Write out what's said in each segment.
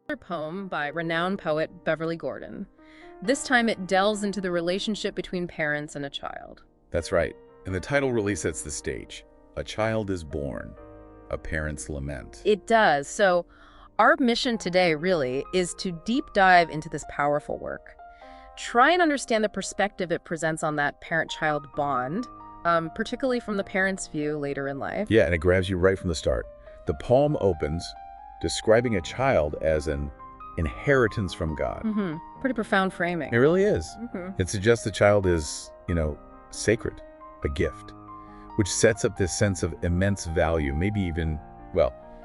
Another poem by renowned poet Beverly Gordon. This time it delves into the relationship between parents and a child. That's right. And the title really sets the stage. A child is born, a parent's lament. It does. So our mission today really is to deep dive into this powerful work. Try and understand the perspective it presents on that parent-child bond, particularly from the parent's view later in life. Yeah, and it grabs you right from the start. The poem opens describing a child as an inheritance from God. Pretty profound framing. It really is. It suggests the child is, sacred, a gift, which sets up this sense of immense value, maybe even,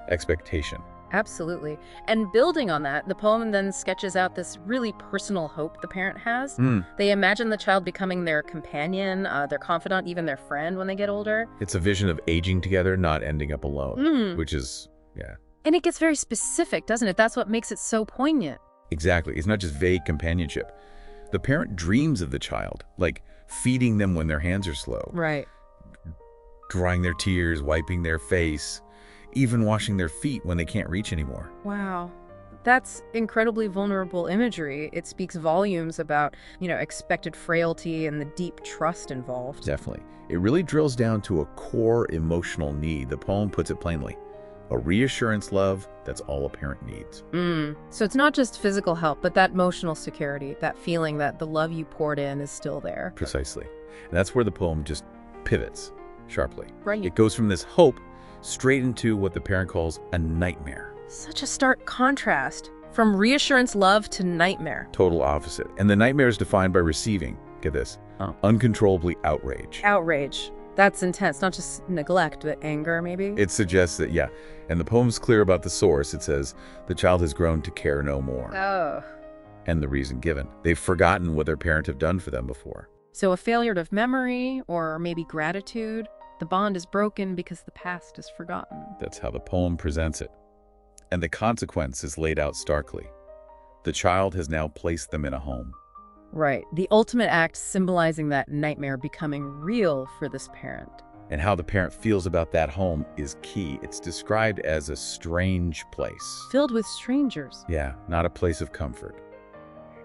expectation. Absolutely. And building on that, the poem then sketches out this really personal hope the parent has. They imagine the child becoming their companion, their confidant, even their friend when they get older. It's a vision of aging together, not ending up alone, which is, And it gets very specific, doesn't it? That's what makes it so poignant. Exactly. It's not just vague companionship. The parent dreams of the child, like feeding them when their hands are slow. Right. Drying their tears, wiping their face, even washing their feet when they can't reach anymore. Wow. That's incredibly vulnerable imagery. It speaks volumes about, expected frailty and the deep trust involved. Definitely. It really drills down to a core emotional need. The poem puts it plainly. A reassurance love, that's all a parent needs. So it's not just physical help, but that emotional security, that feeling that the love you poured in is still there. Precisely. And that's where the poem just pivots sharply. Right. It goes from this hope straight into what the parent calls a nightmare. Such a stark contrast. From reassurance love to nightmare. Total opposite. And the nightmare is defined by receiving, get this, uncontrollably outrage. Outrage. That's intense. Not just neglect, but anger, maybe? It suggests that, and the poem's clear about the source. It says, the child has grown to care no more. Oh. And the reason given. They've forgotten what their parent have done for them before. So a failure of memory, or maybe gratitude. The bond is broken because the past is forgotten. That's how the poem presents it. And the consequence is laid out starkly. The child has now placed them in a home. Right. The ultimate act symbolizing that nightmare becoming real for this parent. And how the parent feels about that home is key. It's described as a strange place. Filled with strangers. Yeah, not a place of comfort.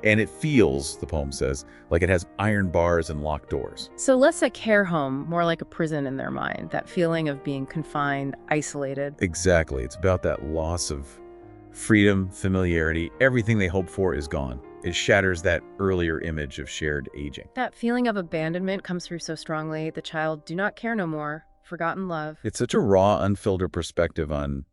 And it feels, the poem says, like it has iron bars and locked doors. So less a care home, more like a prison in their mind. That feeling of being confined, isolated. Exactly. It's about that loss of freedom, familiarity. Everything they hoped for is gone. It shatters that earlier image of shared aging. That feeling of abandonment comes through so strongly. The child do not care no more. Forgotten love. It's such a raw, unfiltered perspective on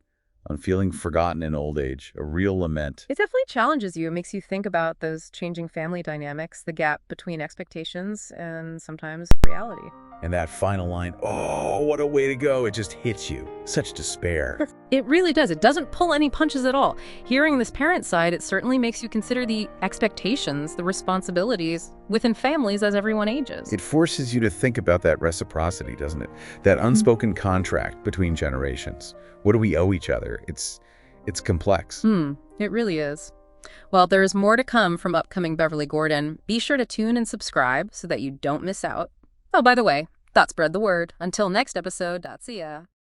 feeling forgotten in old age, a real lament. It definitely challenges you. It makes you think about those changing family dynamics, the gap between expectations and sometimes reality. And that final line, oh, what a way to go. It just hits you. Such despair. It really does. It doesn't pull any punches at all. Hearing this parent side, it certainly makes you consider the expectations, the responsibilities within families as everyone ages. It forces you to think about that reciprocity, doesn't it? That unspoken contract between generations. What do we owe each other? It's complex. It really is. Well, there is more to come from upcoming Beverly Gordon. Be sure to tune and subscribe so that you don't miss out. Oh, by the way, thought spread the word. Until next episode, see ya.